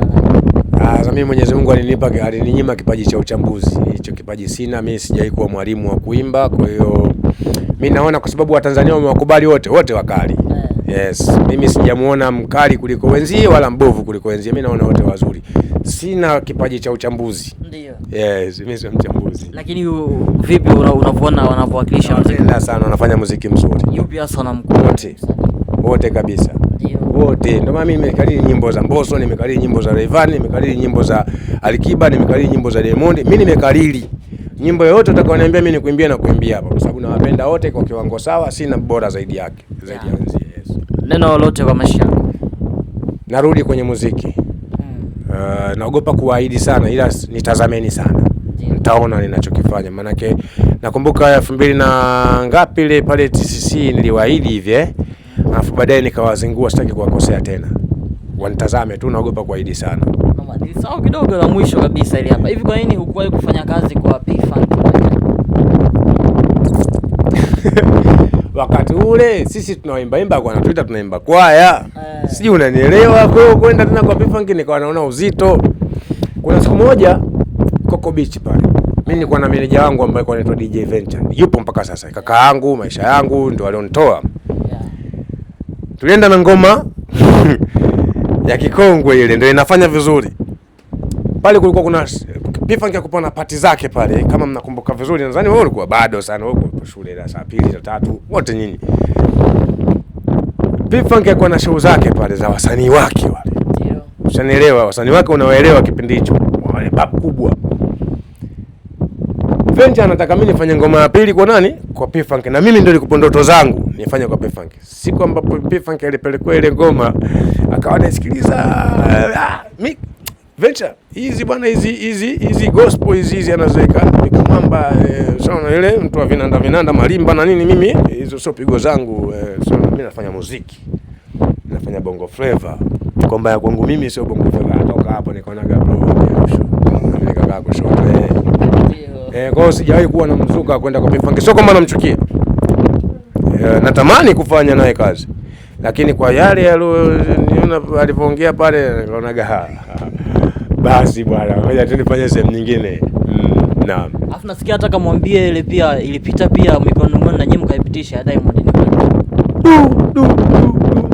Mimi Mwenyezi Mungu alininyima kipaji cha uchambuzi. Hicho kipaji sina, mimi sijai kuwa mwalimu wa kuimba. Kwa hiyo mimi naona kwa sababu Watanzania wamewakubali wote wakali. Yes, mimi sijamuona mkali kuliko wenzie wala mbovu kuliko wenzie. Mimi naona wote wazuri. Sina kipaji cha uchambuzi. Ndio. Yes, mimi sio mchambuzi. Lakini vipi unavyoona wanavyowakilisha muziki? Napenda sana, wanafanya muziki mzuri. Yupi hasa unamkubali? Wote kabisa. Ndio. Wote. Ndio maana mimi nimekariri nyimbo za Mbosso, nimekariri nyimbo za Rayvanny, nimekariri nyimbo za Alikiba, nimekariri nyimbo za Diamond. Mimi nimekariri nyimbo yote utakayoniambia mimi nikuimbia na kuimbia hapa, kwa sababu nawapenda wote kwa kiwango sawa, sina bora zaidi yake, zaidi ya wenzie. Yes. Neno lolote kwa maisha? Narudi kwenye muziki. Naogopa kuahidi sana, ila nitazameni sana. Nitaona ninachokifanya. Manake nakumbuka 2000 na ngapi ile pale TCC niliwaahidi hivi alafu baadaye nikawazingua, sitaki kuwakosea tena. Wanitazame tu, naogopa kuahidi sana. Sawa, kidogo la mwisho kabisa ili hapa. Hivi kwa nini hukuwahi kufanya kazi kwa P-Funk? Wakati ule sisi tunaimba kwa Twitter, tunaimba kwaya. Sijui unanielewa. Kwa hiyo kwenda tena kwa P-Funk nikawa naona uzito. Kuna siku moja Coco Beach pale, mimi nilikuwa na meneja wangu ambaye anaitwa DJ Venture. Yupo mpaka sasa. Kaka yangu, maisha yangu ndio alionitoa. Tulienda na ngoma ya kikongwe ile ndio inafanya vizuri. Pale kulikuwa kuna P-Funk akupa na party zake pale, kama mnakumbuka vizuri. Nadhani wewe ulikuwa bado sana huko shule ya saa 2 saa 3 wote nyinyi. P-Funk alikuwa na show zake pale za wasanii wake wale. Ndio. Ushanielewa, wasanii wake unawaelewa kipindi hicho. Wale bab kubwa. Venture anataka mimi nifanye ngoma ya pili kwa nani? Kwa P-Funk, na mimi ndio nilikuwa ndoto zangu nifanye kwa P-Funk. Siku ambapo P-Funk alipelekwa ile ngoma akawa anasikiliza Venture hizi bwana, hizi gospel hizi anazoweka nikamwamba sana ile mtu wa vinanda malimba na nini. Mimi hizo sio pigo zangu. Mimi nafanya muziki, nafanya bongo flavor. Kwamba ya kwangu mimi sio bongo flavor. Atoka hapo nikaona bro, mimi nikakaa kushoto. Kwa hiyo sijawahi kuwa na mzuka kwenda kwa P-Funk. Sio kama namchukia, natamani kufanya naye kazi, lakini kwa yale alipoongea pale nikaona basi bwana, ngoja tu nifanye sehemu nyingine. Naam. Alafu nasikia hata kamwambie ile pia ilipita pia mikononi na nyinyi mkaipitisha ya Diamond ni kweli.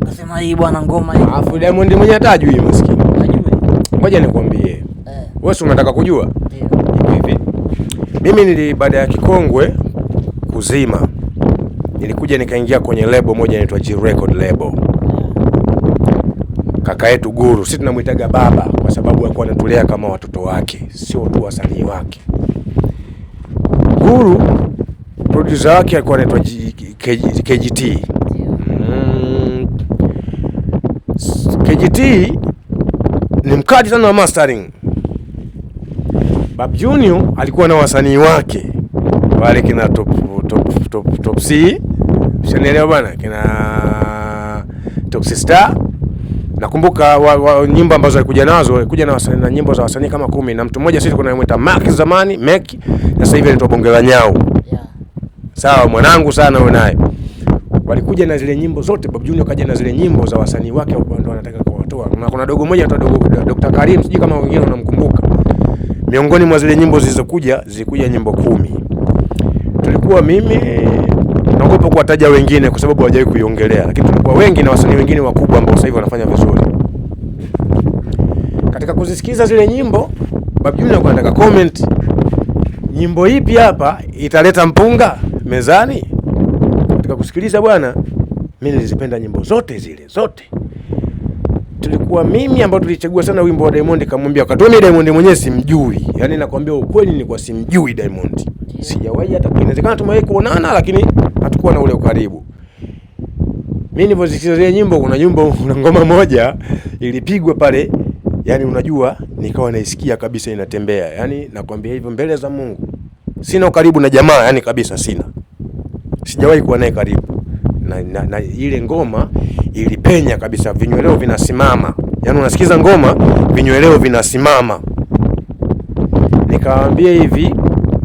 Nasema hii bwana ngoma hii. Alafu Diamond mwenyewe hatajui maskini. Hajui. Ngoja nikwambie. Wewe si unataka kujua? Ndio. Hivi. Mimi baada ya kikongwe kuzima, nilikuja nikaingia kwenye label moja inaitwa G Record label. Kaka yetu Guru, sisi tunamuitaga baba kwa sababu alikuwa anatulea kama watoto wake, sio tu wasanii wake. Guru producer wake alikuwa anaitwa KGT. KGT ni mkali sana wa mastering. Bab Junior alikuwa na wasanii wake wale kina top C, shanielewa bwana, kina Toxic Star. Nakumbuka nyimbo ambazo alikuja nazo, alikuja na nyimbo za wasanii kama 10, na mtu mmoja sisi tunamuita Mac zamani, Mac, sasa hivi anaitwa Bonge la Nyao. Sawa, mwanangu sana wewe naye. Walikuja na zile nyimbo zote, Bob Junior kaja na zile nyimbo za wasanii wake ndio anataka kuwatoa. Na kuna dogo mmoja anaitwa Dr. Karim, sijui kama wengine wanamkumbuka. Miongoni mwa zile nyimbo zilikuja nyimbo 10. Tulikuwa mimi naogopa kuwataja wengine kwa sababu hawajawahi kuiongelea, lakini tulikuwa wengi na wasanii wengine wakubwa ambao sasa hivi wanafanya vizuri. Katika kuzisikiza zile nyimbo, Bob Junior anataka comment, nyimbo ipi hapa italeta mpunga mezani? Katika kusikiliza bwana, mimi nilizipenda nyimbo zote zile zote. Tulikuwa mimi ambao tulichagua sana wimbo wa Diamond, kamwambia wakati Diamond mwenyewe simjui. Yaani nakwambia ukweli, nilikuwa simjui Diamond. Sijawahi hata, inawezekana tumewahi kuonana lakini hatakuwa na ule ukaribu. Mimi nilipozisikiza zile nyimbo, kuna ngoma moja ilipigwa pale, yani unajua nikawa naisikia kabisa inatembea. Yani nakwambia hivyo mbele za Mungu. Sina ukaribu na jamaa, yani kabisa sina. Sijawahi kuwa naye karibu. Na ile ngoma ilipenya kabisa, vinyweleo vinasimama. Yani unasikiza ngoma, vinyweleo vinasimama. Nikawaambia hivi,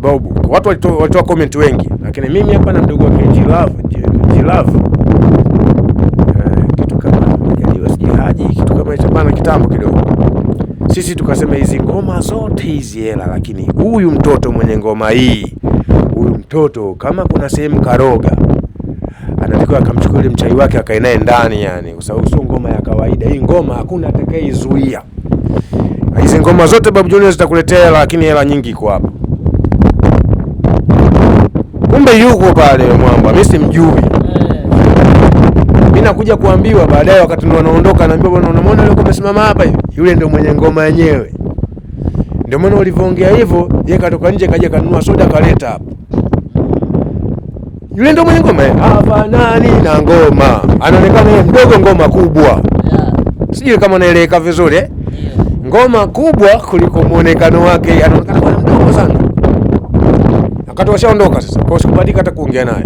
Bob, watu walitoa comment wengi, lakini mimi hapa na mdogo wake G-Love kitu kama mjaliwa sijahaji, kitu kama hicho bana kitambo kidogo. Sisi tukasema hizi ngoma zote hizi hela, lakini huyu mtoto mwenye ngoma hii, huyu mtoto kama kuna sehemu karoga, anatakiwa akamchukua ile mchai wake akae naye ndani, yani kwa sababu sio ngoma ya kawaida. Hii ngoma hakuna atakayeizuia. Hizi ngoma zote Babu Junior zitakuletea, lakini hela nyingi iko hapa. Kumbe yuko pale mwamba, mimi simjui. Mimi nakuja kuambiwa baadaye wakati ndo anaondoka, naambiwa bwana, unamwona yule umesimama hapa hivi, yule ndio mwenye ngoma yenyewe. Ndio maana ulivyoongea hivyo, yeye katoka nje kaja kanunua soda kaleta hapa. Yule ndio mwenye ngoma. Hapa nani na ngoma? Anaonekana yeye mdogo, ngoma kubwa. Sijui kama naeleweka vizuri eh? Ngoma kubwa kuliko muonekano wake, anaonekana bwana mdogo sana. Wakati washaondoka sasa, kwa sikubadilika hata kuongea naye.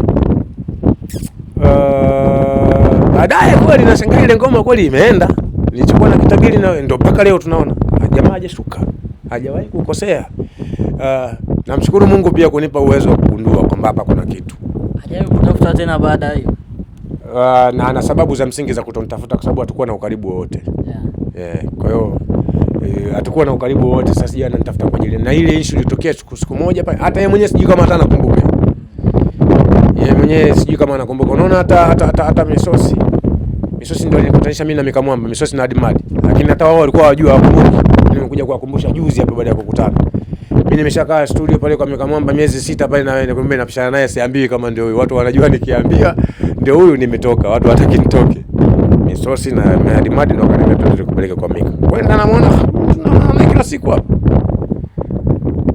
Baadaye kweli nashangaa ile ngoma kweli imeenda. Nilichukua na kitabiri na ndio mpaka leo tunaona. Jamaa hajashuka. Hajawahi kukosea. Namshukuru Mungu pia kunipa uwezo wa kugundua kwamba hapa kuna kitu. Hajawahi kutafuta tena baada hiyo. Na ana sababu za msingi za kutonitafuta kwa sababu hatakuwa na ukaribu wowote. Kwa hiyo hatakuwa na ukaribu wowote. Sasa sija ananitafuta kwa ajili na ile issue ilitokea siku moja pale. Hata yeye mwenyewe sijui kama hata anakumbuka. Yeye mwenyewe sijui kama anakumbuka. Unaona hata Misosi ndio alikutanisha mimi na Mikamwamba, Misosi na Adimadi. Lakini hata wao walikuwa wajua hawakumbuki. Nimekuja kuwakumbusha juzi hapa baada ya kukutana. Mimi nimeshakaa studio pale kwa Mikamwamba miezi 6 pale, na wewe nikwambia napishana naye, siambii kama ndio huyu. Watu wanajua nikiambia ndio huyu nimetoka, watu hataki nitoke. Misosi na Adimadi ndio wakaniambia tukupeleke kwa Mika. Kwenda namuona tunaona kila siku hapa.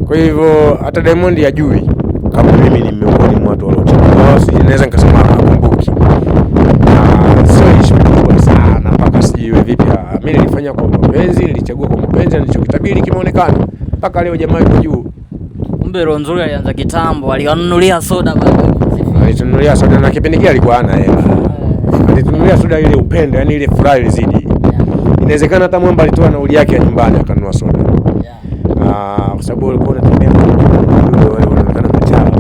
Kwa hivyo hata Diamond hajui kama mimi ni miongoni mwa watu waliochukua. Naweza nikasema hakumbuki. Sio issue kubwa sana mpaka sijui vipi. Mimi nilifanya kwa mapenzi, nilichagua kwa mapenzi, nilichokitabiri kimeonekana. Mpaka leo jamaa yuko juu. Kumbe Roho Nzuri alianza kitambo, aliwanunulia soda baada. Alitununulia soda na kipindi kile alikuwa hana hela. Alitununulia soda ile upendo, yani ile furaha ilizidi. Inawezekana hata Mwamba alitoa nauli yake ya nyumbani akanunua soda. Kwa sababu alikuwa anatembea wale wanaonekana machao.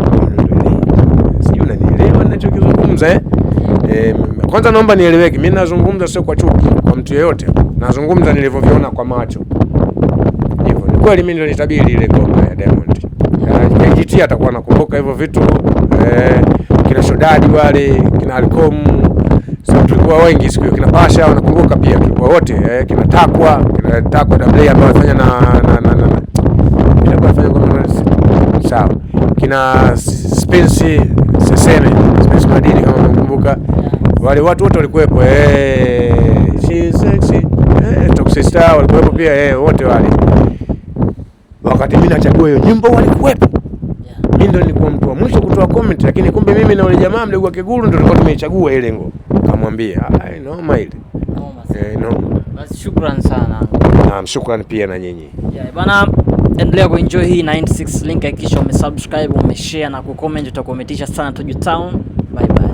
Sijui unanielewa ninachokizungumza kwanza naomba nieleweke, mimi nazungumza sio kwa chuki kwa mtu yeyote. Nazungumza nilivyoviona kwa macho. Hivyo ni kweli mimi ndio nitabiri ile ngoma ya Diamond. KGT atakuwa anakumbuka hivyo vitu. Kina Shodadi wale, kina Alcom. Sasa tulikuwa wengi siku hiyo, kina Pasha wanakumbuka pia, tulikuwa wote kina Takwa Double ambao alifanya alifanya ngoma sawa. Kina Spence Madini kama unakumbuka. Wale watu wote walikuwepo. She's sexy. Toxic Star walikuwepo pia, wote wale. Wakati mimi nachagua hiyo nyimbo walikuwepo. Mimi ndio nilikuwa mtu wa mwisho kutoa comment, lakini kumbe mimi na yule jamaa mdogo wa Kiguru ndio tulikuwa tumeichagua ile ngoma. Kamwambia, noma ile. Noma. Basi shukrani sana. Shukrani pia na nyinyi. Bana, endelea kuenjoy hii 96 link, hakikisha umesubscribe, umeshare na kucomment, utakometisha sana Tuju Town. Bye bye.